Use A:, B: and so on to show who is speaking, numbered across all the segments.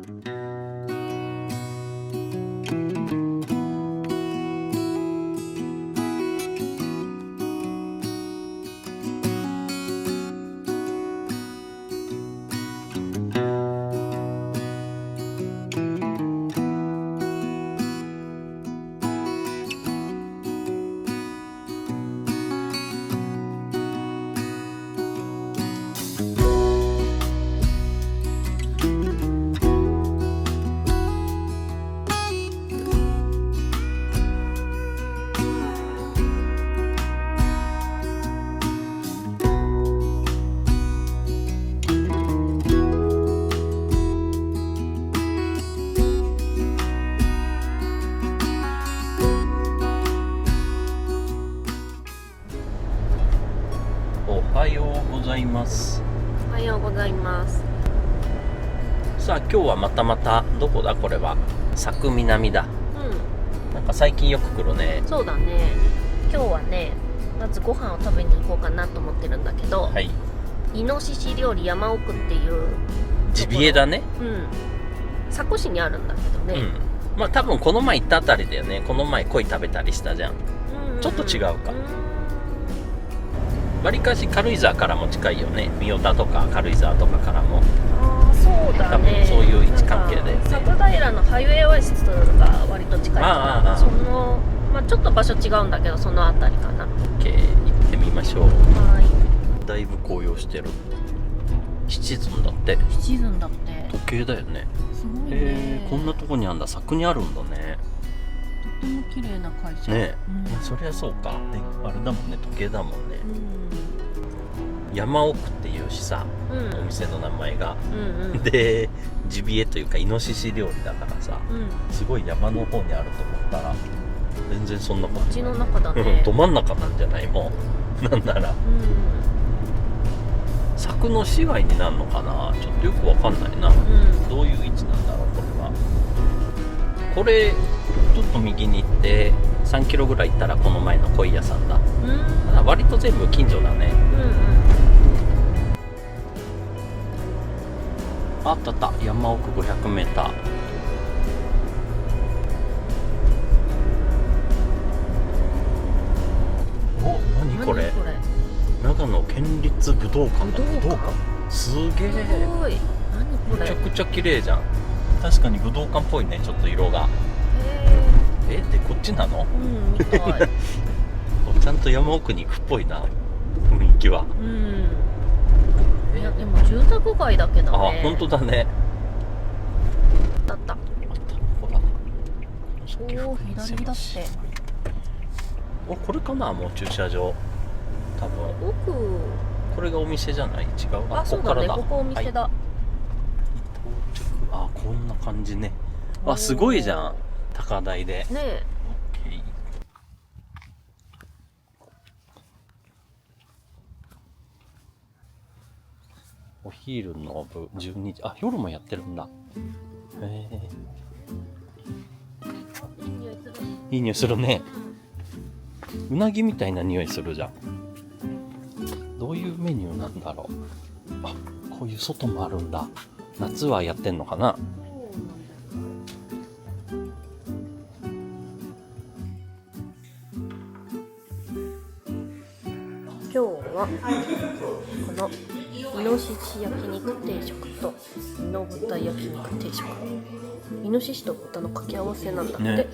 A: おはようございます。
B: おはようございます。
A: さあ今日はまたどこだこれは佐久南だ。なんか最近よく来るね。
B: そうだね。今日はね、まずご飯を食べに行こうかなと思ってるんだけど、
A: はい。
B: イノシシ料理山奥っていう
A: ジビエだね。
B: 佐古市にあるんだけどね。
A: まあ多分この前行ったあたりだよね。この前鯉食べたりしたじゃん。ちょっと違うか。わりかし軽井沢からも近いよね。三代田とか軽井沢とかからも。
B: ああ、そうだね。
A: そういう位置関係で、ね。
B: 佐久平のハイウェイオアシスが割と近いから、そのちょっと場所違うんだけど、そのあたりかな。
A: OK、行ってみましょう。
B: はい。
A: だいぶ紅葉してる。シチズンだって。
B: シチズンだって。
A: 時計だよね。
B: すごいね。
A: こんなとこにあんだ。佐久にあるんだね。
B: とても綺麗な会社
A: ね。そりゃそうか。ね、あれだもんね。時計だもんね。山奥っていうしさ、お店の名前が、でジビエというかイノシシ料理だからさ、すごい山の方にあると思ったら全然そんなことない。
B: 街の中だね。
A: ど真ん中なんじゃない？もうなんなら、佐久の市街になるのかな。ちょっとよくわかんないな、どういう位置なんだろうこれは。これちょっと右に行って3キロぐらい行ったらこの前の鯉屋さんだ。割と全部近所だね。あった山奥 500m。 お、何これ。長野県立武道館だ。武道館すげえ。
B: すごい。何これ。
A: めちゃくちゃ綺麗じゃん。確かに武道館っぽいね、ちょっと色が。でこっちなの？
B: みたい。
A: ちゃんと山奥に行くっぽいな、雰囲気は。
B: いやでも住宅街だけどね。
A: あ、本当だね。
B: あった。
A: ほら。
B: おお、左だって。
A: お、これかな、もう駐車場。多分。
B: 奥。
A: これがお店じゃない？違う。
B: あ、そうだね。ここお店だ。
A: 到着。あ、こんな感じね。あ、すごいじゃん。高台で。
B: ねえ。
A: お昼の部12時。あ、夜もやってるんだ。いい匂いするね。うなぎみたいな匂いするじゃん。どういうメニューなんだろう。あ、こういう外もあるんだ。夏はやってんのかな。
B: 今日はこのイノシシ焼肉定食とイノブタ焼肉定食。イノシシと豚の掛け合わせなんだって、ね、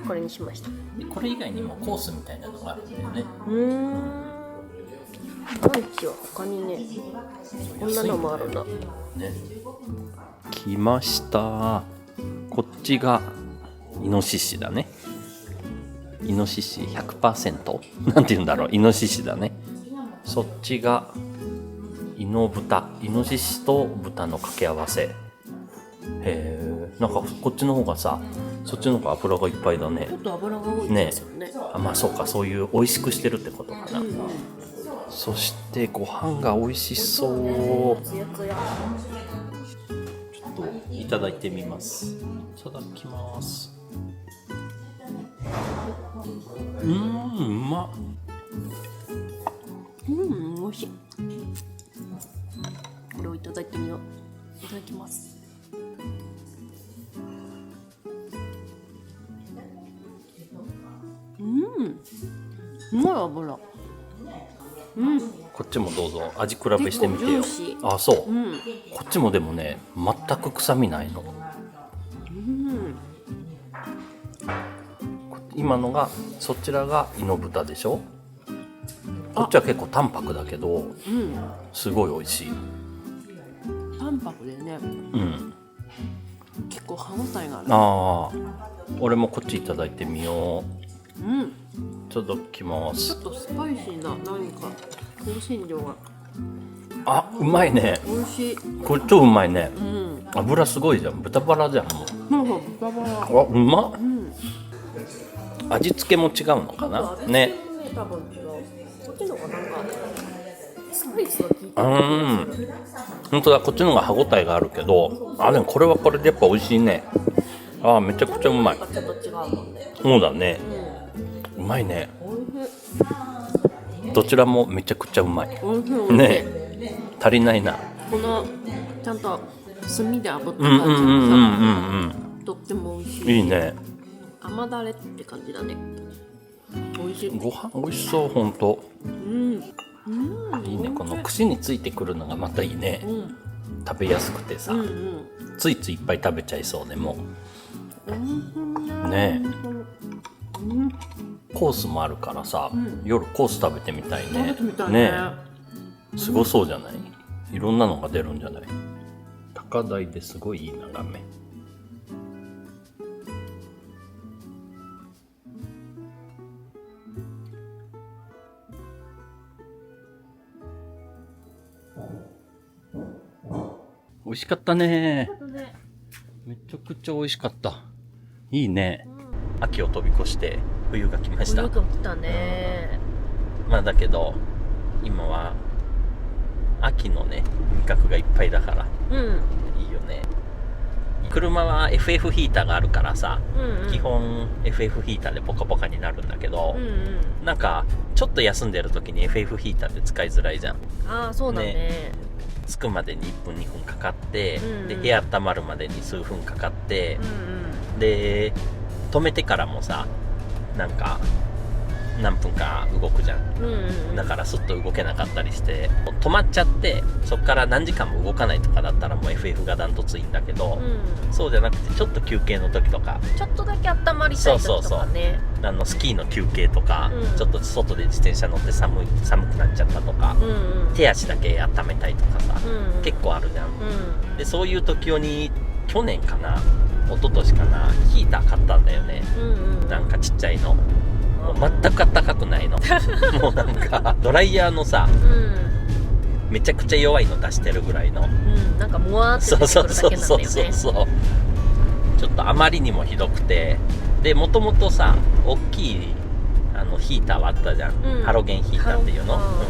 B: これにしました。
A: これ以外にもコースみたいなのがあるんだよね。
B: ランチは他にね、こんなのもあるんだ
A: ね。来ました。こっちがイノシシだね。イノシシ 100%？ なんて言うんだろう。イノシシだね。そっちがイノブタ。イノシシと豚の掛け合わせ。へえ。なんかこっちの方がさ、そっちの方が油がいっぱいだね。
B: ちょっと油が多いですよね。
A: あ、まあそうか、そういう美味しくしてるってことかな。そしてご飯が美味しそう。ちょっといただいてみます。いただきます。うまっ。
B: 美味しい。これをいただいてみよう。いただきます。すごい油。うん。
A: こっちもどうぞ味比べしてみてよ
B: 結構ジューシ。
A: あ、そう、
B: うん。
A: こっちもでもね全く臭みないの。
B: うん。
A: 今のがそちらがイノブタでしょ。こっちは結構淡白だけど
B: うん。
A: すごい美味しい。
B: 淡白でね、
A: うん。
B: 結構歯応えがある。
A: ああ、俺もこっちいただいてみよう。
B: うん。
A: いただきま
B: ちょ
A: す。
B: っとスパイシーな何か香辛料が
A: あ、うまいね。
B: 美味しい。
A: これ超うまいね。
B: うん。
A: 油すごいじゃん。豚バラじゃん。もう
B: そうそう、豚バラ。
A: あ、うまっ。
B: うん。
A: 味付けも違うのかなね。
B: 多分違う。こっちの方がなんかスパイスが効いてる。
A: 本当だ、こっちの方が歯ごたえがあるけど、あ、でもこれはこれでやっぱ美味しいね。あー、めちゃくちゃうまい。
B: ちょっと違うもんね。
A: そうだね。
B: う
A: うまいね。
B: ん。美味しい。
A: どちらもめちゃくちゃうまい。
B: 美味しい美味しい。
A: ね、足りないな。
B: このちゃんと炭で炙った
A: うんうんうんうん
B: 感じがさ、とっても美味しい。
A: いいね。
B: 甘だれって感じだね。美味しい。
A: ご飯美味しそう、ほんと。
B: うん。うん。
A: いいね、この串についてくるのがまたいいね。
B: うん
A: 食べやすくてさ、
B: うん
A: ついついいっぱい食べちゃいそうね、も
B: うん。
A: う。ね
B: うん。
A: コースもあるからさ、
B: うん
A: 夜コース食べてみたいね。
B: 食べてみたいね。
A: すごそうじゃない？いろんなのが出るんじゃない？高台ですごいいい眺め。美味しかったね。めちゃくちゃ美味しかった。いいね。秋を飛び越して冬が来ました。
B: 冬が来たね。
A: まあだけど今は秋のね味覚がいっぱいだから
B: うん。
A: いいよね。車は FF ヒーターがあるからさ、
B: うんうん。
A: 基本 FF ヒーターでポカポカになるんだけど、
B: うんうん。
A: なんかちょっと休んでる時に FF ヒーターって使いづらいじゃん。
B: ああ、そうだね。
A: 着くまでに1分2分かかって、
B: うんうん
A: で部屋温まるまでに数分かかって
B: うん、うん。
A: で止めてからもさなんか何分か動くじゃん。
B: うんうんうん。
A: だからスッと動けなかったりして止まっちゃってそっから何時間も動かないとかだったらもう FF がダントツいいんだけど、
B: うん。
A: そうじゃなくてちょっと休憩の時とか
B: ちょっとだけ温まりたい時とかね。
A: スキーの休憩とか、
B: うん
A: ちょっと外で自転車乗って寒くなっちゃったとか、
B: うんうん。
A: 手足だけ温めたいとかさ、
B: うんうん。
A: 結構あるじゃん。
B: うん。
A: でそういう時用に去年かな一昨年かなヒーター買ったんだよね。
B: うんうん。
A: なんかちっちゃいのもう全く暖かくないのもうなんかドライヤーのさ
B: うん。
A: めちゃくちゃ弱いの出してるぐらいの、
B: うん。なんかもわーって
A: そうそう
B: 出てくるだ
A: そうそう
B: けなんだよね。
A: そうそうちょっとあまりにもひどくて、でもともとさ大きいヒーターはあったじゃん、
B: うん
A: ハロゲンヒーターっていうの、
B: ハロ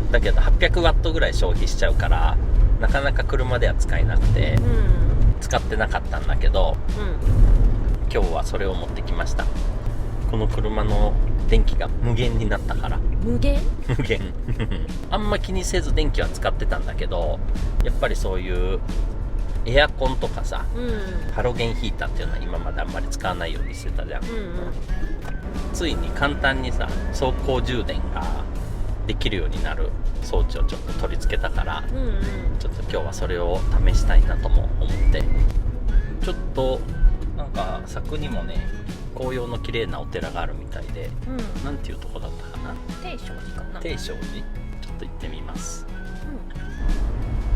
A: うん、だけど800ワットぐらい消費しちゃうからなかなか車では使えなくて
B: うん。
A: 使ってなかったんだけど、
B: うん。
A: 今日はそれを持ってきました。この車の電気が無限になったから。
B: 無限？
A: 無限あんま気にせず電気は使ってたんだけど、やっぱりそういうエアコンとかさ、
B: うん。
A: ハロゲンヒーターっていうのは今まであんまり使わないようにしてたじゃん、
B: うんうん。
A: ついに簡単にさ走行充電ができるようになる装置をちょっと取り付けたから、
B: うんうん。
A: ちょっと今日はそれを試したいなとも思って、ちょっとなんか柵にもね紅葉の綺麗なお寺があるみたいで、
B: うん。
A: なんていうとこだったかな、
B: 定正寺かな。
A: 定正寺、ちょっと行ってみます。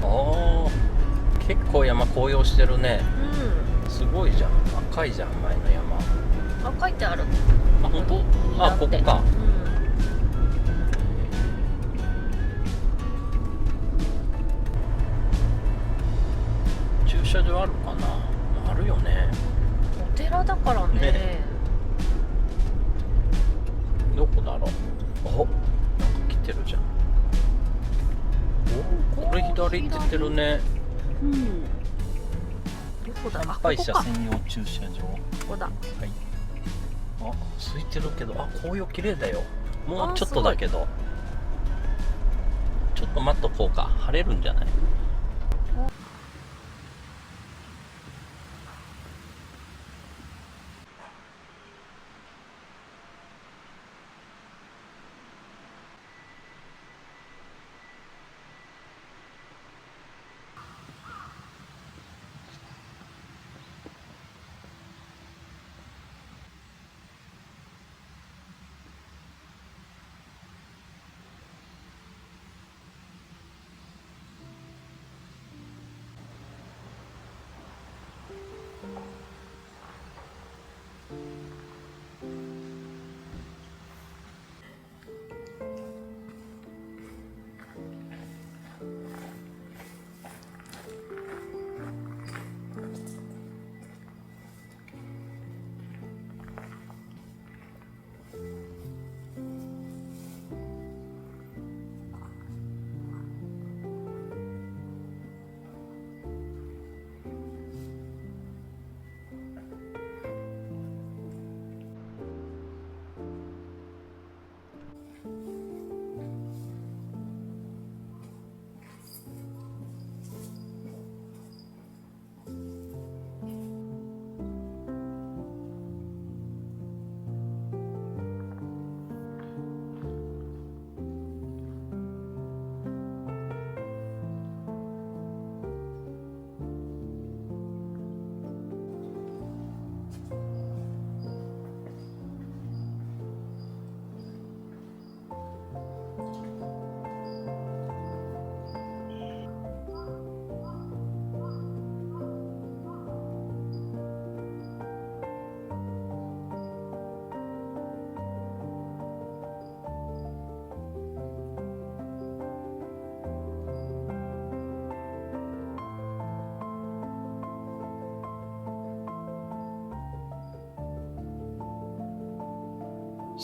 B: う
A: おー、結構山紅葉してるね。
B: ん。
A: すごいじゃん、赤いじゃん前の山。
B: うん。あ、書いてある。
A: あ、本当？あ、ここか。駐車場あるかな。あるよね。
B: お寺だからね。
A: ねどこだろう。お、なんか来てるじゃん。お、これ左行ってるね。
B: うん。どこだ？あ、
A: 参
B: ここか。
A: 拝者専用駐車場。
B: ここだ。
A: はい。あ、空いてるけど、あ、紅葉綺麗だよ。もうちょっとだけど。ちょっと待っとこうか。晴れるんじゃない？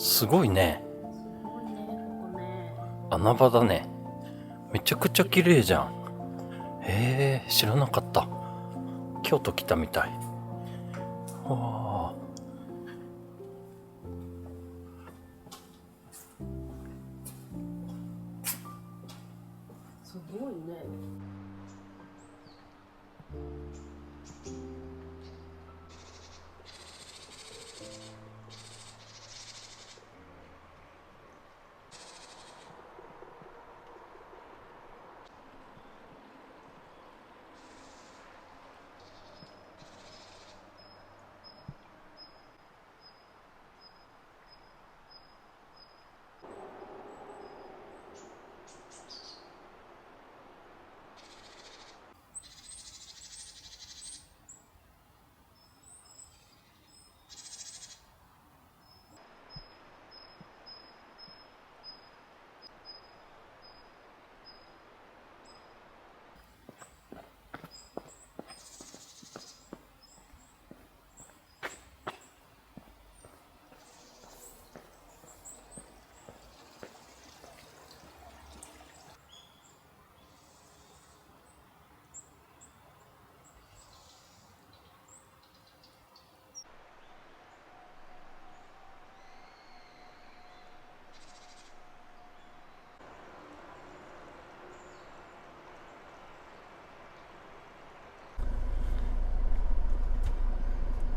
A: すごいね。
B: すごいね、ここね。
A: 穴場だね。めちゃくちゃ綺麗じゃん。へえ、知らなかった。京都来たみたい。わあ。
B: すごいね。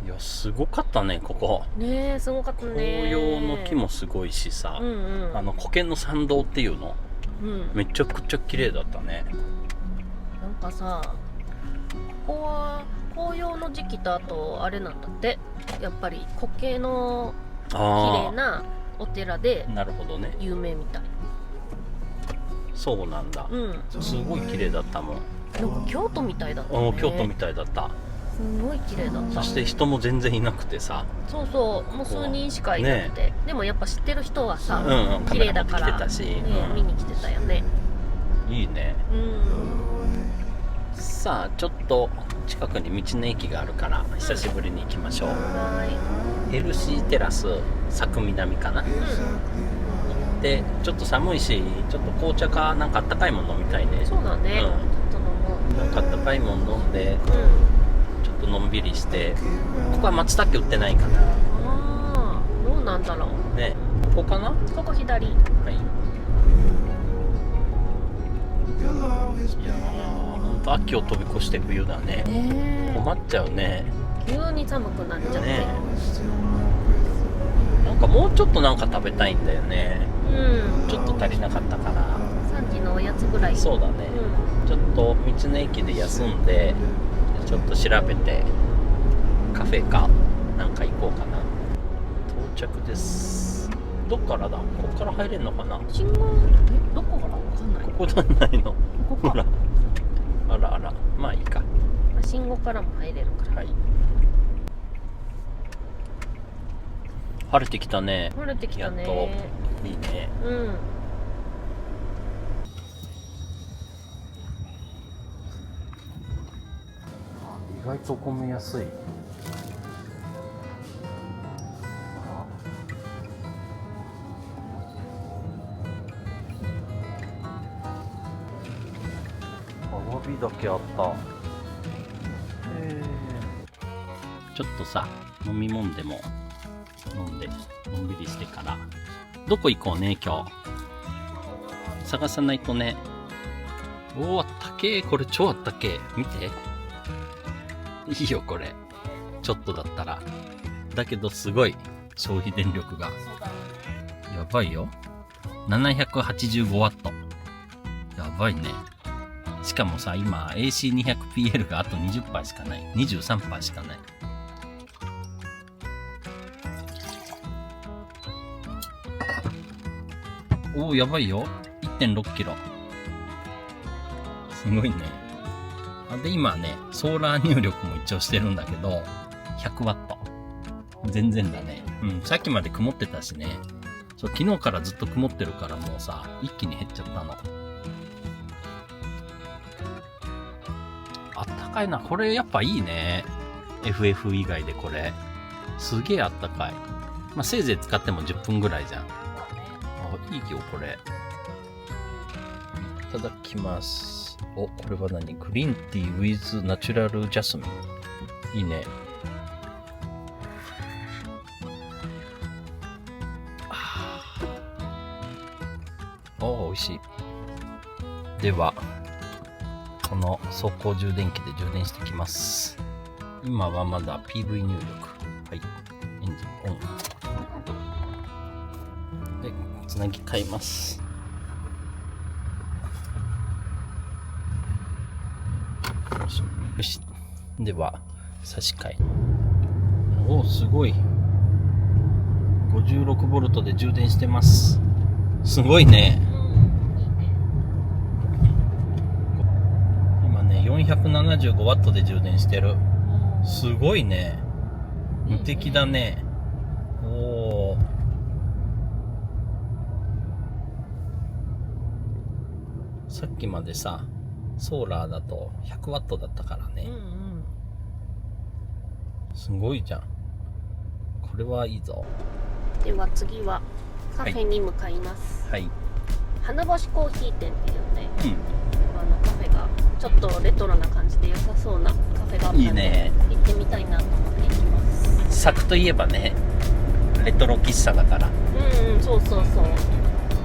A: いや、すごかったね、ここ。
B: ねえ、すごかったね。
A: 紅葉の木もすごいしさ、
B: うんうん。
A: 苔の参道っていうの、
B: うん。
A: めちゃくちゃ綺麗だったね。
B: なんかさ、ここは紅葉の時期とあとあれなんだって。やっぱり苔の綺麗なお寺で
A: なるほどね。
B: 有名みたい。
A: そうなんだ。
B: うん。
A: すごい綺麗だったもん。
B: なんか京都みたいだったね。
A: 京都みたいだった。
B: すごい綺麗だった。
A: そして人も全然いなくてさ。
B: そうそう、もう数人しかいなくて、でもやっぱ知ってる人はさ、綺麗だから
A: カメラ持ってきてたし、
B: ね、見に来てたよね。
A: いいね。
B: うん。
A: さあ、ちょっと近くに道の駅があるから久しぶりに行きましょう。
B: は
A: ヘルシーテラス佐久南かな。で、ちょっと寒いし、ちょっと紅茶かなんかあったかいもの飲みたいね。
B: そうだね。ちょっと飲もう。
A: なんかあったかいもの飲んで、ちょっとのんびりして。ここは松茸売ってないかな。
B: ああ、どうなんだろう。
A: ね、ここかな。
B: ここ左。
A: はい。いやー、ほんと秋を飛び越して冬だね。困っちゃうね。
B: 急に寒くなっちゃって。
A: ね、なんかもうちょっとなんか食べたいんだよね。ちょっと足りなかったから。
B: 3時のおやつぐらい。
A: そうだね。ちょっと道の駅で休んで、ちょっと調べてカフェかなんか行こうかな。到着です。どっからだ？ここから入れるのかな？
B: 信号、どこからわかんない。
A: ここじゃないの。
B: ここか。
A: ほら。あらあら。まあいいか。
B: よし。信号からも入れるから。
A: はい。晴れてきたね。
B: 晴れてきたね。
A: やっといいね。
B: うん。
A: 意外と込めやすい。アワビだけあった。ちょっとさ、飲み物でも飲んでのんびりしてからどこ行こうね。今日探さないとね。おお、あったけー。これ超あったけー。見て、いいよこれ。ちょっとだったら。だけどすごい消費電力がやばいよ。785ワット。やばいね。しかもさ、今 AC200PL があと 20% しかない。23% しかない。おお、やばいよ。1.6 キロ。すごいね。で、今ね、ソーラー入力も一応してるんだけど、100ワット。全然だね。うん、さっきまで曇ってたしね。そう、昨日からずっと曇ってるからもうさ、一気に減っちゃったの。あったかいな。これやっぱいいね。FF 以外でこれ。すげえあったかい。まあ、せいぜい使っても10分ぐらいじゃん。いいよこれ。いただきます。お、これは何？グリーンティー with ナチュラルジャスミン。いいね。お、美味しい。ではこの走行充電器で充電してきます。今はまだ PV 入力。はい、エンジンオンでつなぎ替えます。よし。では差し替え。おお、すごい。56ボルトで充電してます。すごいね。今ね、475ワットで充電してる。すごいね。無敵だね。おお。さっきまでさ、ソーラーだと100ワットだったからね。すごいじゃん。これはいいぞ。
B: では次はカフェに向かいます。
A: はい。
B: 花星コーヒー店っていうね、カフェがちょっとレトロな感じで良さそうなカフェがあったんで、いいね、行ってみたいなと思って行きます。
A: サクといえばね、レトロ喫茶だから。
B: そうそうそう。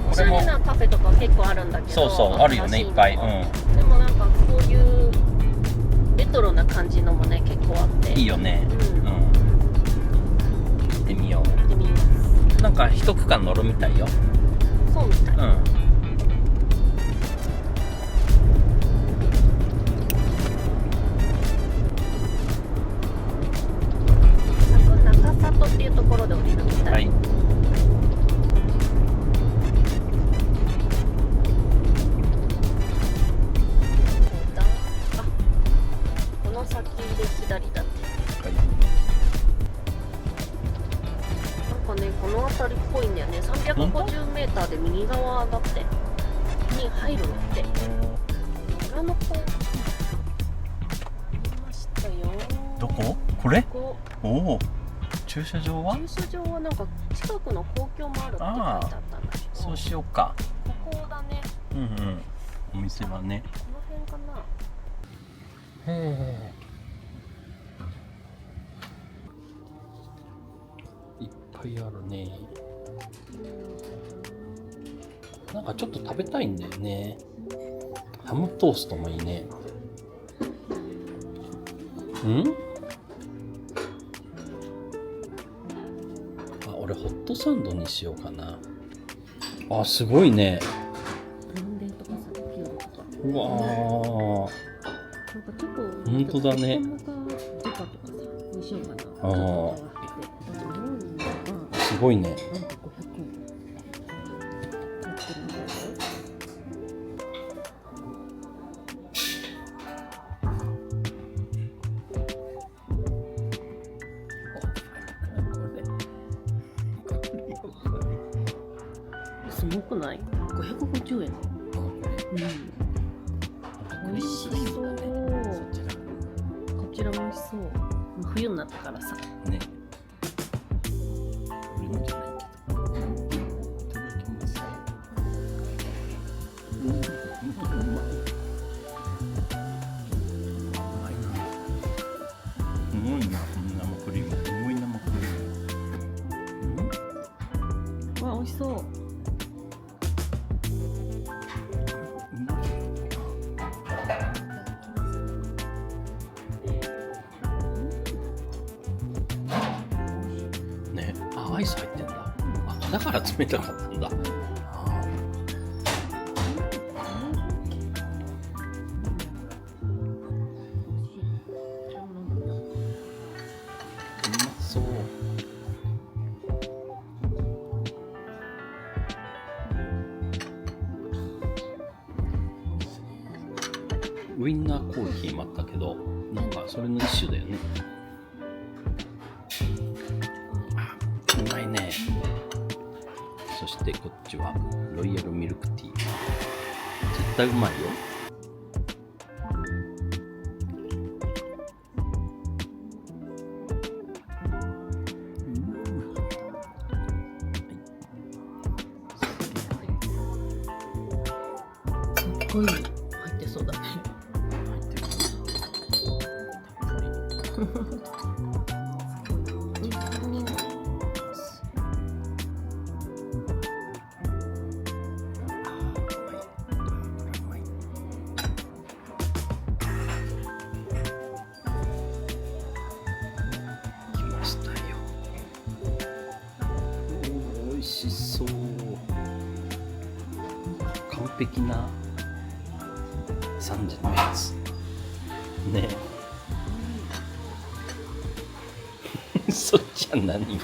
B: おしゃれなカフェとか結構あるんだけど、
A: そうそう、あるよね、いっぱい。
B: でもなんかこういうレトロな感じのもね、結構あってい
A: いよね。行ってみよう。
B: 行ってみます。
A: なんか一区間乗るみたいよ。
B: そうみたい。中里っていうところで降りるみたい。はい。この先で左だって。はい。なんかね、この辺りっぽいんだよね。350メーターで右側だってに入るのって。裏の方見ましたよ。
A: どこ？これ？
B: ここ。
A: おお。駐車場は？駐
B: 車場はなんか近くの公共もあるって書いてあったんだけど。
A: そうしようか。
B: ここだね。
A: お店はね。
B: この辺かな。
A: へえ。いっぱいあるね。なんかちょっと食べたいんだよね。ハムトーストもいいね。俺ホットサンドにしようかな。すごいね。うわー。本当だね。すごいね。
B: 重くない？ 550 円。美味しそう。こちらも美味しそう。冬になったからさ。
A: ね。俺のじゃないけど。いただきます。うまいな。すごいな、生クリーム。すごい生クリーム。
B: わ、美味しそう。
A: ね、アイス入ってんだ。だから冷たかったんだ。うまそう。ウインナーコーヒーもあったけど、なんかそれの一種だよね。うまいね。そしてこっちはロイヤルミルクティー。絶対うまいよ。
B: すっごい入ってそうだね。
A: 入ってる。たっぷり。来ましたよ。おー、美味しそう。完璧な3時のやつね。そっちは何？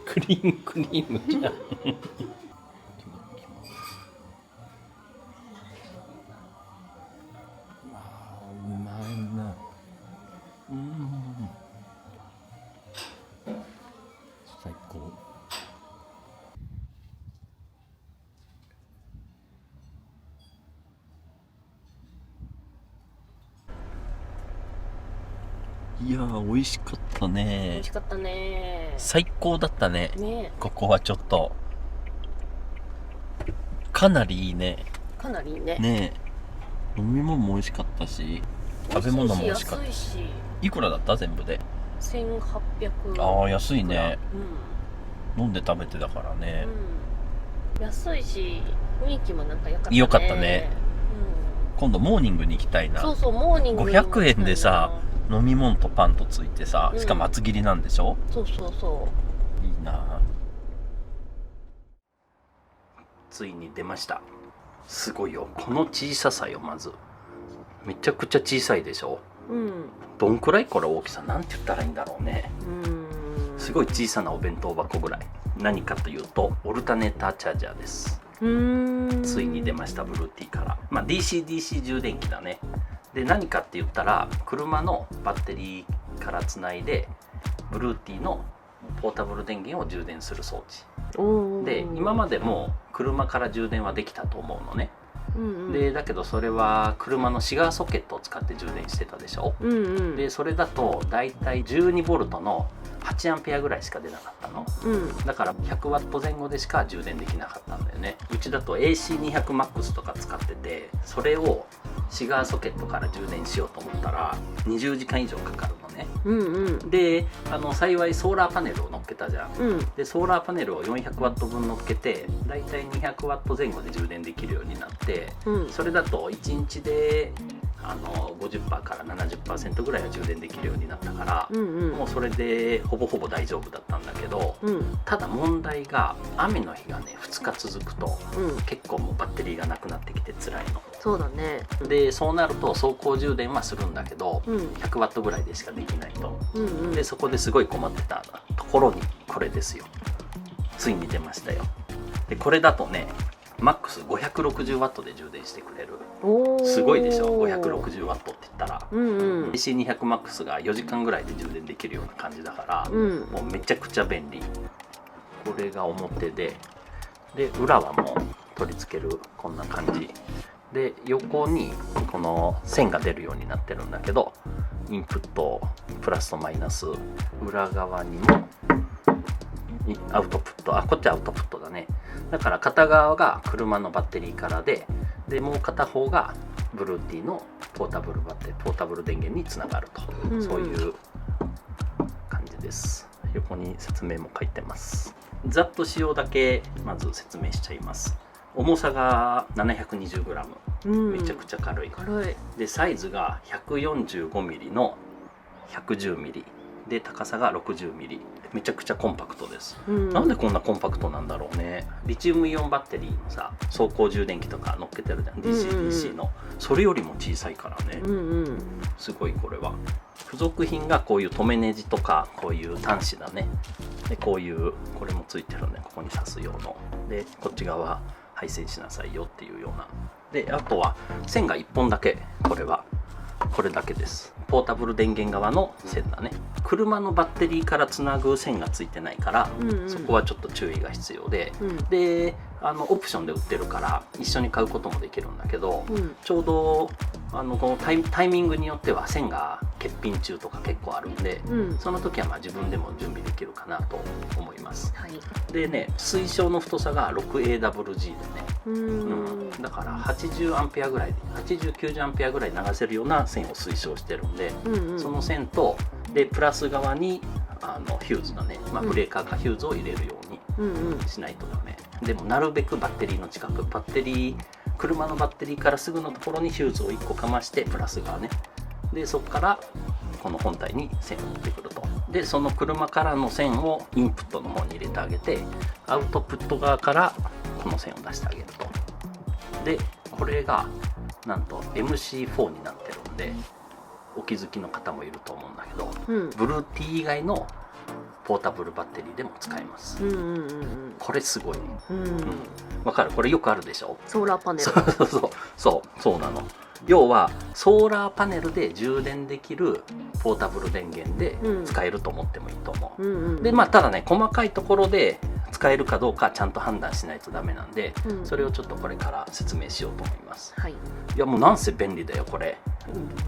A: クリームじゃん。うまいな。最高。いやー、美味しかった
B: 美
A: ね
B: 味し。かったね。
A: 最高だったね。
B: ね、
A: ここはちょっとかなりいいね。
B: かなりいいね。
A: ねえ、飲み物も美味しかったし、食べ物も美味しかった
B: 安いし。
A: いくらだった全部で
B: 1800。
A: ああ、安いね。
B: う
A: 飲んで食べてだからね、
B: 安いし、雰囲気もなんか良かったね。
A: 良かったね。今度モーニングに行きたいな。
B: そうそう、モーニングにも行きたいな。
A: 500円でさ、飲み物とパンとついてさ、しかも厚切りなんでしょ。
B: そうそうそ
A: いいな。ついに出ました。すごいよ、この小ささよ。まずめちゃくちゃ小さいでしょ。どんくらいこれ大きさ、なんて言ったらいいんだろうね。すごい小さなお弁当箱ぐらい。何かというとオルタネーターチャージャーです。ついに出ました、ブルーティーから。DC 充電器だね。で、何かって言ったら車のバッテリーからつないでブルーティーのポータブル電源を充電する装置で、今までも車から充電はできたと思うのね。で、だけどそれは車のシガーソケットを使って充電してたでしょ。で、それだとだいたい 12V の8アンペアぐらいしか出なかったの。だから 100W 前後でしか充電できなかったんだよね。うちだと AC200MAX とか使ってて、それをシガーソケットから充電しようと思ったら20時間以上かかるのね。で、幸いソーラーパネルを乗っけたじゃん。で、ソーラーパネルを 400W 分乗っけてだいたい 200W 前後で充電できるようになって、それだと1日で50% から 70% ぐらいは充電できるようになったから、もうそれでほぼほぼ大丈夫だったんだけど、ただ問題が雨の日がね2日続くと、結構もうバッテリーがなくなってきて辛いの。
B: そうだね。
A: で、そうなると走行充電はするんだけど、100W ぐらいでしかできないと。で、そこですごい困ってたところにこれですよ。ついに出ましたよ。で、これだとねマックス 560W で充電してくれる。すごいでしょ、 560W って言ったら。AC200MAX が4時間ぐらいで充電できるような感じだから、もうめちゃくちゃ便利。これが表で、裏はもう取り付けるこんな感じで、横にこの線が出るようになってるんだけど、インプットプラスとマイナス、裏側にもアウトプット、こっちアウトプットだね。だから片側が車のバッテリーからで、もう片方がブルーティーのポータブル電源につながると、そういう感じです。横に説明も書いてます。ざっと仕様だけまず説明しちゃいます。重さが 720g、めちゃくちゃ軽い。でサイズが 145mm の 110mm で、高さが 60mm、めちゃくちゃコンパクトです、なんでこんなコンパクトなんだろうね。リチウムイオンバッテリーのさ、走行充電器とか乗っけてるじゃん、DC の。それよりも小さいからね、すごい。これは付属品がこういう留めネジとか、こういう端子だね。でこういうこれもついてるんで、ここに挿す用ので、こっち側配線しなさいよっていうような。であとは線が1本だけ、これはこれだけです。ポータブル電源側の線だね。車のバッテリーからつなぐ線がついてないから、そこはちょっと注意が必要で、でオプションで売ってるから一緒に買うこともできるんだけど、ちょうどこのタイミングによっては線が欠品中とか結構あるんで、その時は自分でも準備できるかなと思います。でね、推奨の太さが 6AWG でね、だから80アンペアぐらい、80-90アンペアぐらい流せるような線を推奨してるんで、その線とでプラス側にヒューズだね、ブレーカーかヒューズを入れるようにしないとダメ。でもなるべくバッテリーの近く、車のバッテリーからすぐのところにヒューズを1個かまして、プラス側ね。でそこからこの本体に線を持ってくると。でその車からの線をインプットの方に入れてあげて、アウトプット側からこの線を出してあげると。でこれがなんと MC4 になってるんで、お気づきの方もいると思うんだけど、ブルーティー以外のポータブルバッテリーでも使えます。これすごいね。わかる？これよくあるでしょ？
B: ソーラーパネル。
A: そうなの。要はソーラーパネルで充電できるポータブル電源で使えると思ってもいいと思う。でただね、細かいところで使えるかどうかちゃんと判断しないとダメなんで、それをちょっとこれから説明しようと思います。いやもうなんせ便利だよこれ。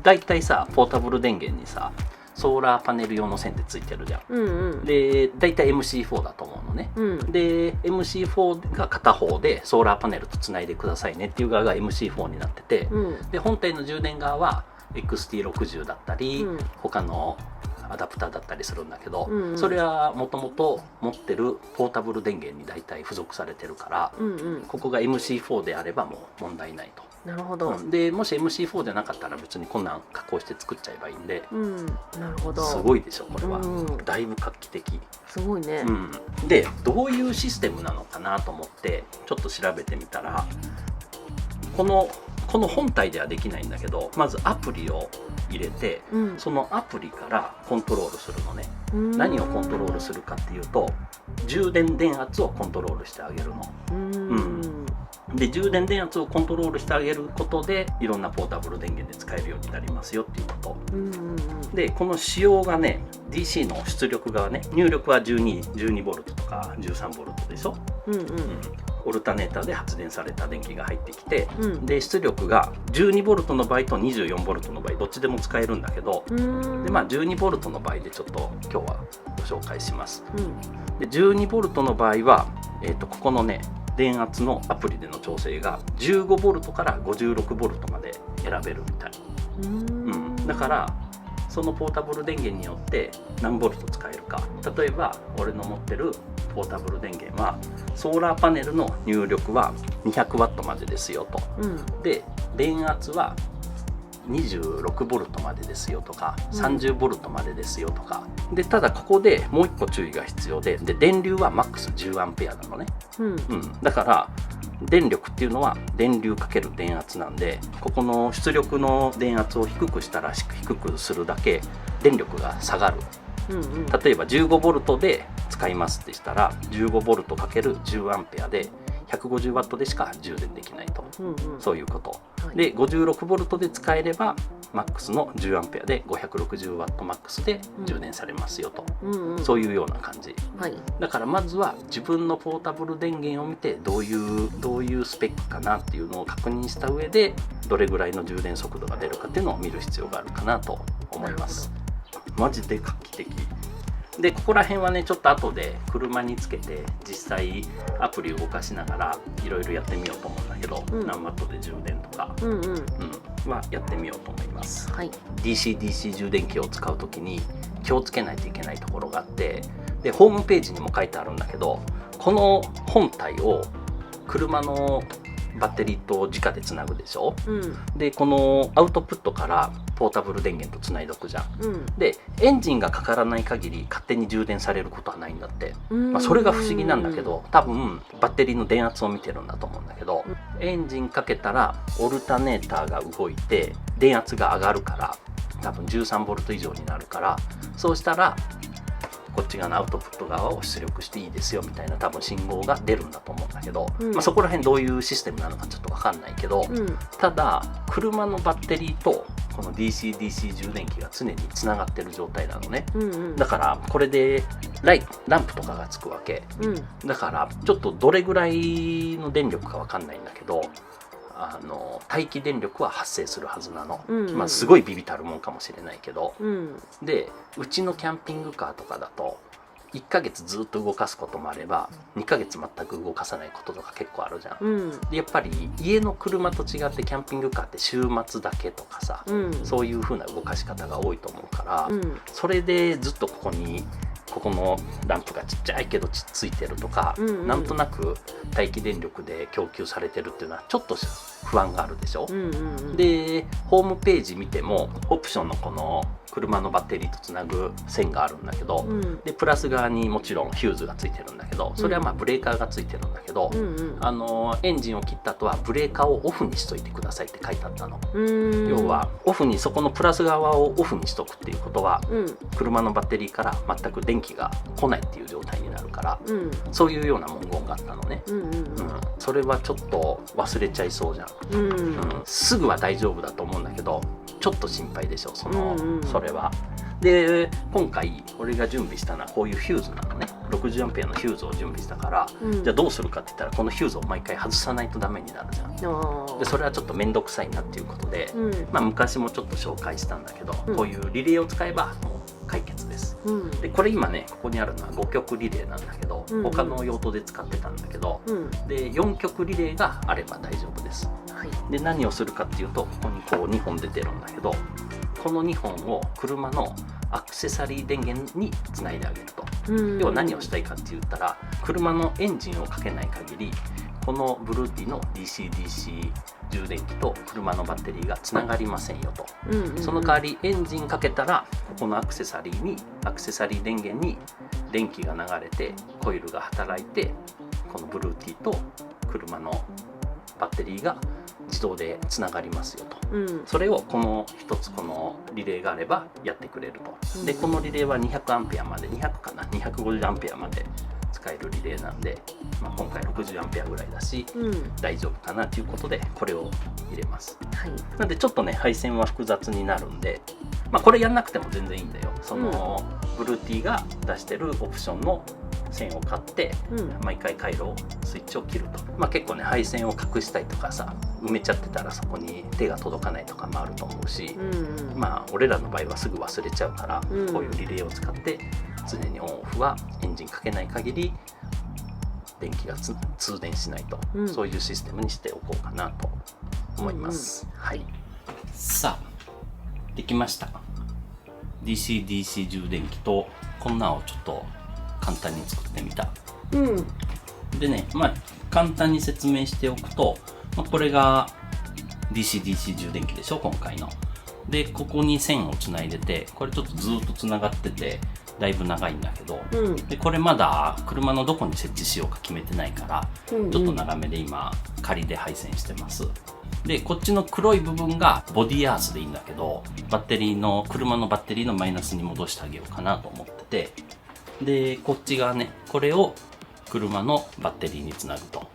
A: だいたいさ、ポータブル電源にさ、ソーラーパネル用の線ってついてるじゃん。でだいたい MC4 だと思うのね。で MC4 が片方でソーラーパネルとつないでくださいねっていう側が MC4 になってて、で本体の充電側は XT60 だったり、他のアダプターだったりするんだけど、それはもともと持ってるポータブル電源に大体付属されてるから、ここが MC4 であればもう問題ないと。
B: なるほど。
A: でもし MC4 でなかったら別にこんなん加工して作っちゃえばいいんで、
B: なるほど。
A: すごいでしょこれは。だいぶ画期的。
B: すごいね。
A: でどういうシステムなのかなと思ってちょっと調べてみたら、この本体ではできないんだけど、まずアプリを入れて、そのアプリからコントロールするのね。何をコントロールするかっていうと、充電電圧をコントロールしてあげるの。で充電電圧をコントロールしてあげることで、いろんなポータブル電源で使えるようになりますよっていうこと。でこの仕様がね、 DC の出力側ね、入力は 12V とか 13V でしょ。オルタネーターで発電された電気が入ってきて、で出力が 12V の場合と 24V の場合どっちでも使えるんだけど、で12V の場合でちょっと今日はご紹介します。で 12V の場合は、ここのね電圧のアプリでの調整が 15V から 56V まで選べるみたい。だからそのポータブル電源によって何ボルト使えるか。例えば俺の持ってるポータブル電源はソーラーパネルの入力は 200W までですよと、で電圧は 26V までですよとか、30V までですよとかで、ただここでもう一個注意が必要で、電流はマックス 10A なのね。だから電力っていうのは電流かける電圧なんで、ここの出力の電圧を低くしたら低くするだけ電力が下がる。例えば 15V で使いますってしたら 15V かける 10A で 150W でしか充電できないと、そういうこと、
B: はい、
A: で 56V で使えればマックスの 10A で 560W マックスで充電されますよと、そういうような感じ、
B: はい、
A: だからまずは自分のポータブル電源を見てどういうスペックかなっていうのを確認した上でどれぐらいの充電速度が出るかっていうのを見る必要があるかなと思います。マジで画期的で、ここら辺はねちょっと後で車につけて実際アプリ動かしながらいろいろやってみようと思うんだけど、何ワットで充電とか、はやってみようと思います、はい、DC/DC 充電器を使う時に気をつけないといけないところがあって、でホームページにも書いてあるんだけど、この本体を車のバッテリーと直でつなぐでしょ、でこのアウトプットからポータブル電源とつないどくじゃん、でエンジンがかからない限り勝手に充電されることはないんだって、それが不思議なんだけど、多分バッテリーの電圧を見てるんだと思うんだけど、エンジンかけたらオルタネーターが動いて電圧が上がるから、多分 13V 以上になるから、そうしたらこっち側のアウトプット側を出力していいですよみたいな多分信号が出るんだと思うんだけど、そこら辺どういうシステムなのかちょっと分かんないけど、ただ車のバッテリーとこの DC/DC 充電器が常につながってる状態なのね、だからこれでランプとかがつくわけ、だからちょっとどれぐらいの電力か分かんないんだけど、待機電力は発生するはずなの、すごいビビたるもんかもしれないけど、でうちのキャンピングカーとかだと1ヶ月ずっと動かすこともあれば2ヶ月全く動かさないこととか結構あるじゃん、でやっぱり家の車と違ってキャンピングカーって週末だけとかさ、そういう風な動かし方が多いと思うから、それでずっとここのランプがちっちゃいけどついてるとか、なんとなく待機電力で供給されてるっていうのはちょっと不安があるでしょ、でホームページ見てもオプションのこの車のバッテリーとつなぐ線があるんだけど、でプラス側にもちろんヒューズがついてるんだけど、それはまあブレーカーがついてるんだけど、エンジンを切った後はブレーカーをオフにしといてくださいって書いてあったの。要はオフに、そこのプラス側をオフにしとくっていうことは、車のバッテリーから全く電気が来ないっていう状態になるから、そういうような文言があったのね、それはちょっと忘れちゃいそうじゃん、すぐは大丈夫だと思うんだけどちょっと心配でしょ、それは。で今回俺が準備したのはこういうヒューズなのね。 60A のヒューズを準備したから、じゃあどうするかって言ったらこのヒューズを毎回外さないとダメになるじゃん。でそれはちょっと面倒くさいなっていうことで、昔もちょっと紹介したんだけど、こういうリレーを使えばもう解決です、でこれ今ねここにあるのは5極リレーなんだけど、他の用途で使ってたんだけど、で4極リレーがあれば大丈夫です、で何をするかっていうと、ここにこう2本出てるんだけど、この2本を車のアクセサリー電源につないであげると、要は何をしたいかって言ったら、車のエンジンをかけない限りこのブルーティの DC/DC 充電器と車のバッテリーがつながりませんよと、その代わりエンジンかけたらここのアクセサリー電源に電気が流れてコイルが働いて、このブルーティと車のバッテリーが自動でつながりますよと、それをこの一つこのリレーがあればやってくれると、でこのリレーは 200A まで200かな 250A まで使えるリレーなんで、今回 60A ぐらいだし、大丈夫かなということでこれを入れます、なんでちょっとね配線は複雑になるんで、これやんなくても全然いいんだよ。そのブルーティが出してるオプションの線を買って、毎回回路スイッチを切ると、結構ね配線を隠したりとかさ、埋めちゃってたらそこに手が届かないとかもあると思うし、俺らの場合はすぐ忘れちゃうから、こういうリレーを使って常にオンオフはエンジンかけない限り電気が通電しないと、そういうシステムにしておこうかなと思います、さあできました。 DC/DC 充電器とこんなをちょっと簡単に作ってみた、でね、簡単に説明しておくと、これが DC/DC 充電器でしょ今回の。でここに線をつないでて、これちょっとずっとつながっててだいぶ長いんだけど、でこれまだ車のどこに設置しようか決めてないから、ちょっと長めで今仮で配線してます。でこっちの黒い部分がボディアースでいいんだけど、車のバッテリーのマイナスに戻してあげようかなと思ってて、でこっち側ね、これを車のバッテリーにつなぐと、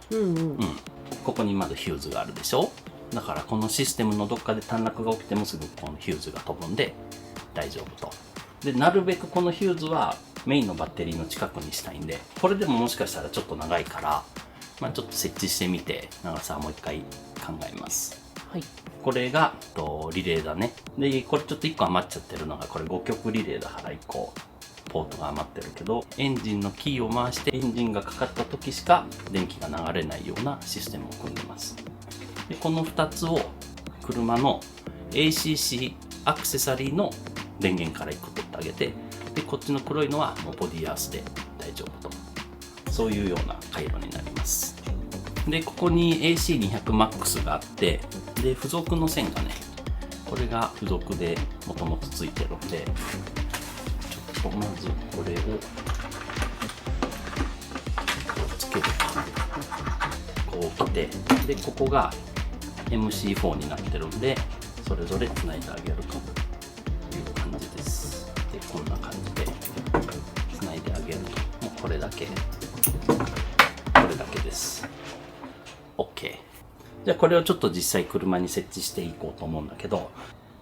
A: ここにまずヒューズがあるでしょ。だからこのシステムのどっかで短絡が起きてもすぐこのヒューズが飛ぶんで大丈夫と。でなるべくこのヒューズはメインのバッテリーの近くにしたいんで、これでももしかしたらちょっと長いから、ちょっと設置してみて長さもう一回考えます。
B: はい。
A: これがリレーだね。でこれちょっと1個余っちゃってるのが、これ5極リレーだから1個ポートが余ってるけど、エンジンのキーを回してエンジンがかかった時しか電気が流れないようなシステムを組んでます。でこの2つを車の ACC アクセサリーの電源から1個取ってあげて、でこっちの黒いのはもうボディアースで大丈夫と、そういうような回路になります。でここに AC200MAX があって、で付属の線がね、これが付属でもともとついてるんで、ちょっとまずこれをつける、こう来て、でここが MC4 になってるんで、それぞれつないであげるという感じです。でこんな感じでつないであげると、もうこれだけです。 OK。 じゃあこれをちょっと実際車に設置していこうと思うんだけど、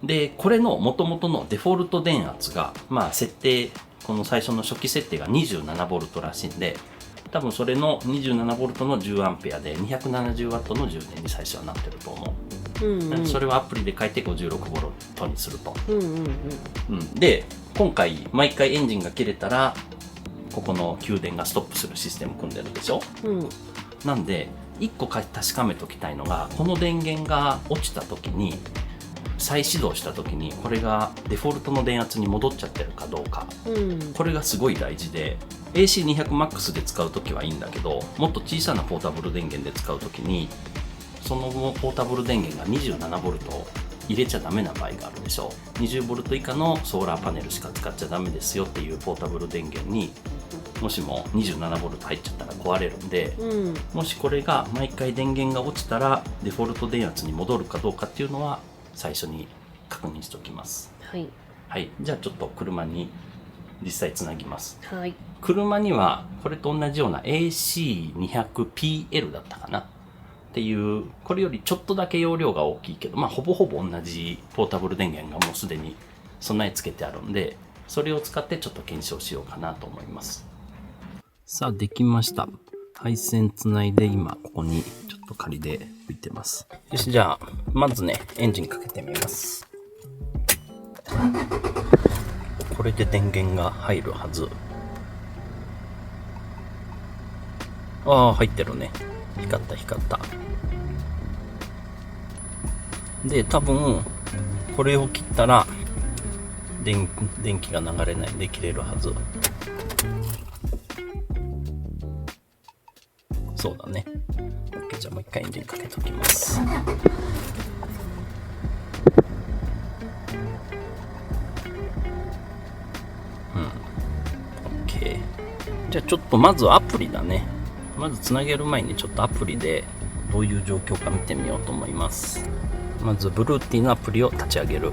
A: でこれの元々のデフォルト電圧が設定、この最初の初期設定が 27V らしいんで、多分それの 27V の 10A で 270W の充電に最初はなってると思う。それをアプリで変えて 56V にすると。で今回毎回エンジンが切れたらここの給電がストップするシステム組んでるでしょ。なんで1個確かめときたいのが、この電源が落ちた時に、再始動した時にこれがデフォルトの電圧に戻っちゃってるかどうか、これがすごい大事で、 AC200MAX で使う時はいいんだけど、もっと小さなポータブル電源で使う時にそのポータブル電源が 27V 入れちゃダメな場合があるでしょ。 20V 以下のソーラーパネルしか使っちゃダメですよっていうポータブル電源にもしも 27V 入っちゃったら壊れるんで、もしこれが毎回電源が落ちたらデフォルト電圧に戻るかどうかっていうのは最初に確認しておきます。はい、じゃあちょっと車に実際つなぎます。車にはこれと同じような AC200PL だったかなっていう、これよりちょっとだけ容量が大きいけど、ほぼほぼ同じポータブル電源がもうすでに備え付けてあるんで、それを使ってちょっと検証しようかなと思います。さあできました。配線つないで今ここにちょっと仮で吹いてます。よし、じゃあまずねエンジンかけてみます。これで電源が入るはず。入ってるね。光った。で多分これを切ったら電気が流れないんで切れるはず。そうだね。OK、じゃあもう一回エンジンかけときます。OK。じゃあちょっとまずアプリだね。まずつなげる前にちょっとアプリでどういう状況か見てみようと思います。まずブルーティーのアプリを立ち上げる。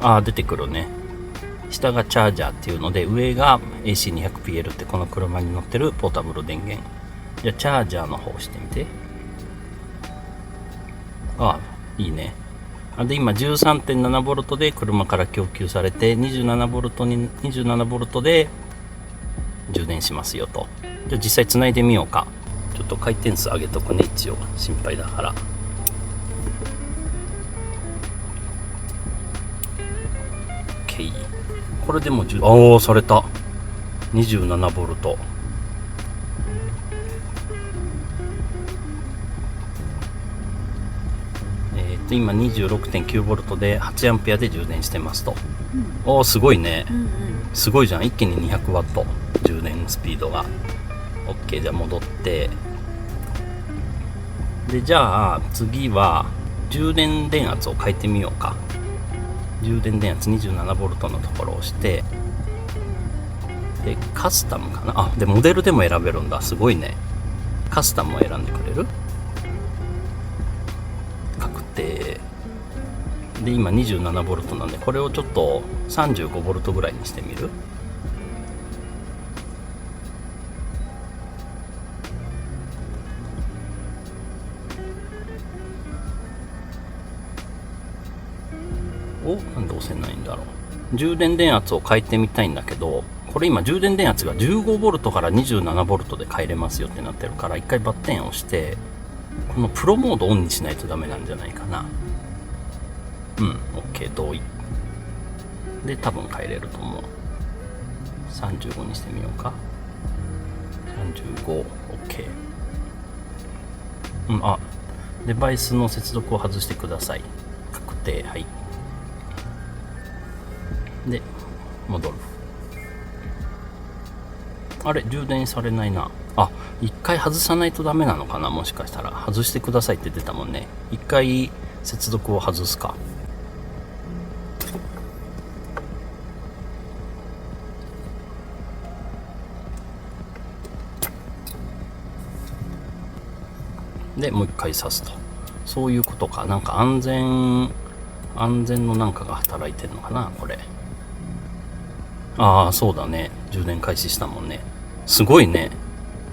A: はい。出てくるね。下がチャージャーっていうので、上が AC200PL ってこの車に乗ってるポータブル電源。じゃあチャージャーの方押してみて。いいね。で今 13.7V で車から供給されて 27V で充電しますよと。じゃあ実際つないでみようか。ちょっと回転数上げとくね、一応心配だから。OK。これでもされた 27V。今 26.9V で 8A で充電してますと。すごいね。すごいじゃん。一気に 200W 充電スピードが。OK。じゃあ戻って、でじゃあ次は充電電圧を変えてみようか。充電電圧 27V のところを押して、でカスタムかな。でモデルでも選べるんだ。すごいね。カスタムを選んでくれる。確定で今 27V なんで、これをちょっと 35V ぐらいにしてみる。なんで押せないんだろう。充電電圧を変えてみたいんだけど、これ今充電電圧が 15V から 27V で変えれますよってなってるから、一回バッテンを押して、このプロモードオンにしないとダメなんじゃないかな。OK、同意。で、多分変えれると思う。35にしてみようか。35、OK。デバイスの接続を外してください。確定、はい。で、戻る。あれ、充電されないな。一回外さないとダメなのかな、もしかしたら。外してくださいって出たもんね。一回接続を外すか。で、もう一回挿すと。そういうことか。なんか安全のなんかが働いてるのかな、これ。そうだね。充電開始したもんね。すごいね。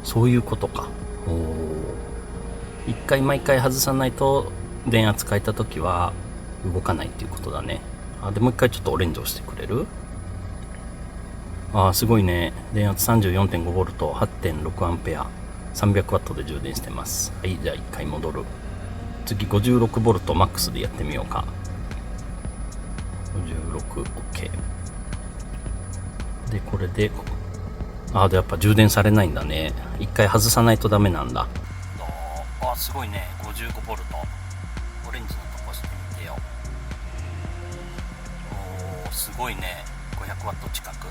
A: そういうことか。一回毎回外さないと電圧変えたときは動かないっていうことだね。で、もう一回ちょっとオレンジ押してくれる？すごいね。電圧 34.5V、8.6A、300W で充電してます。はい、じゃあ一回戻る。次 56V マックスでやってみようか。56、OK。で、これで、で、やっぱ充電されないんだね。一回外さないとダメなんだ。すごいね。55V。オレンジのとこしてみてよ。すごいね。500W 近く。ちょ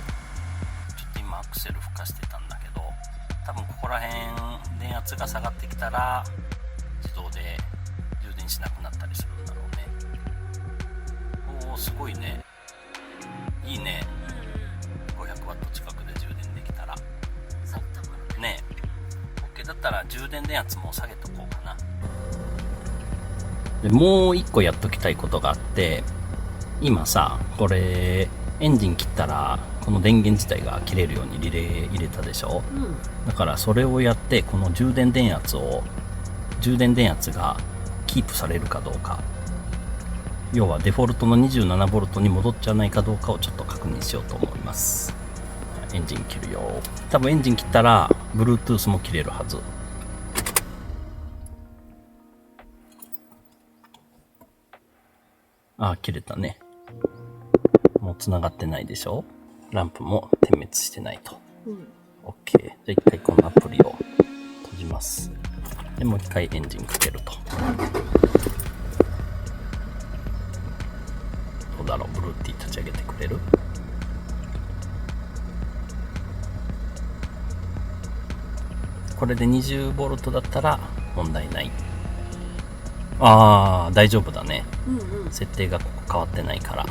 A: っと今アクセル吹かしてたんだけど、多分ここら辺電圧が下がってきたら自動で充電しなくなったりするんだろうね。すごいね。いいね。500W 近くで充電できたらね。 OK だったら充電電圧も下げとこうかな。で、もう一個やっときたいことがあって、今さ、これエンジン切ったらこの電源自体が切れるようにリレー入れたでしょ。だからそれをやって、この充電電圧がキープされるかどうか、要はデフォルトの 27V に戻っちゃわないかどうかをちょっと確認しようと思います。エンジン切るよ。多分エンジン切ったら Bluetooth も切れるはず。切れたね。もう繋がってないでしょ。ランプも点滅してないと。OK。じゃあ一回このアプリを閉じます。で、もう一回エンジンかけると。どうだろう、ブルーティー立ち上げてくれる？これで 20V だったら問題ない。大丈夫だね。設定がここ変わってないか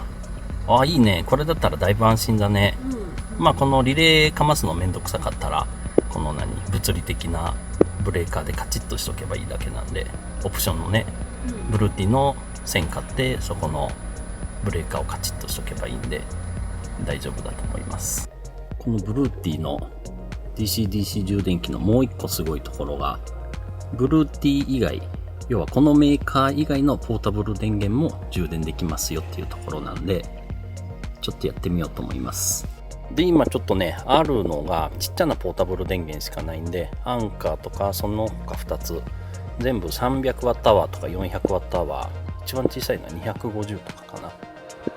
A: ら。いいね。これだったらだいぶ安心だね。このリレーかますのめんどくさかったら、この物理的なブレーカーでカチッとしとけばいいだけなんで、オプションのね、ブルーティの線買って、そこのブレーカーをカチッとしとけばいいんで、大丈夫だと思います。このブルーティの DC-DC 充電器のもう一個すごいところが、ブルーティ以外、要はこのメーカー以外のポータブル電源も充電できますよっていうところなんで、ちょっとやってみようと思います。で、今ちょっとね、あるのがちっちゃなポータブル電源しかないんで、アンカーとかその他2つ、全部 300Wh とか 400Wh、一番小さいのは250とかかな、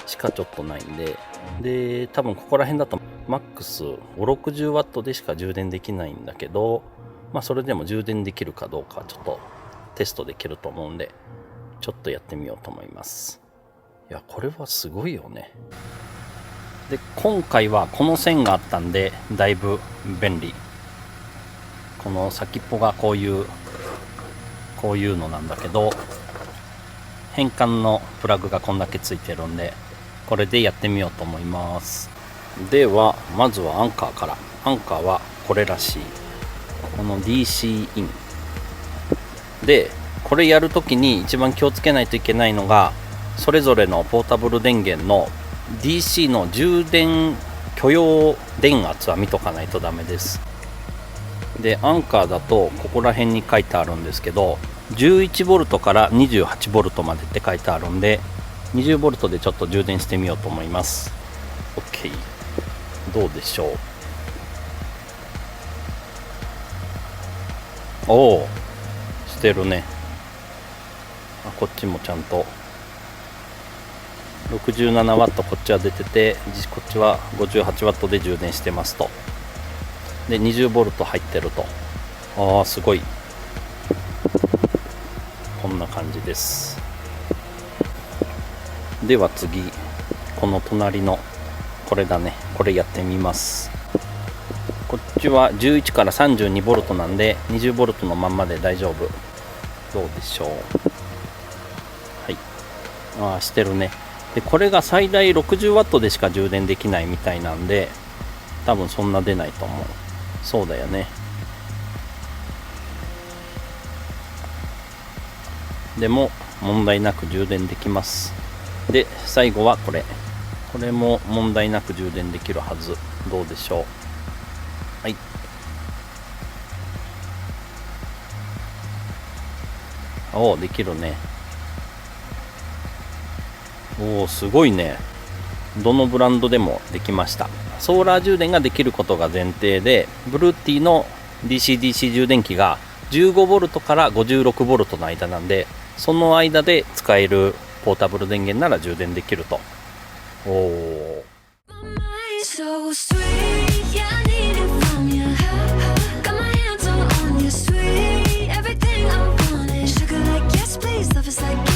A: しかちょっとないんで、で、多分ここら辺だとマックス 560W でしか充電できないんだけど、それでも充電できるかどうかちょっとテストできると思うんで、ちょっとやってみようと思います。いや、これはすごいよね。で、今回はこの線があったんでだいぶ便利。この先っぽがこういうのなんだけど、変換のプラグがこんだけついてるんで、これでやってみようと思います。ではまずはアンカーから。アンカーはこれらしい。この DC インで、これやるときに一番気をつけないといけないのが、それぞれのポータブル電源の DC の充電許容電圧は見とかないとダメです。で、アンカーだとここら辺に書いてあるんですけど、11V から 28V までって書いてあるんで、20V でちょっと充電してみようと思います。 OK、 どうでしょう。おお、してるね。こっちもちゃんと 67W こっちは出てて、こっちは 58W で充電してますと。で 20V 入ってると。ああ、すごい。こんな感じです。では次、この隣のこれだね、これやってみます。こっちは11から 32V なんで 20V のまんまで大丈夫。どうでしょう。はい、ああ、してるね。でこれが最大 60W でしか充電できないみたいなんで、多分そんな出ないと思う。そうだよね。でも問題なく充電できます。で最後はこれも問題なく充電できるはず。どうでしょう。はい、おお、できるね。おお、すごいね。どのブランドでもできました。ソーラー充電ができることが前提で、ブルーティーの DC-DC 充電器が 15V から 56V の間なんで、その間で使えるポータブル電源なら充電できると。おお、
C: So sweet, yeah, I need it from you. Got my hands all on you, sweet. Everything I want is sugar like yes, please. Love is like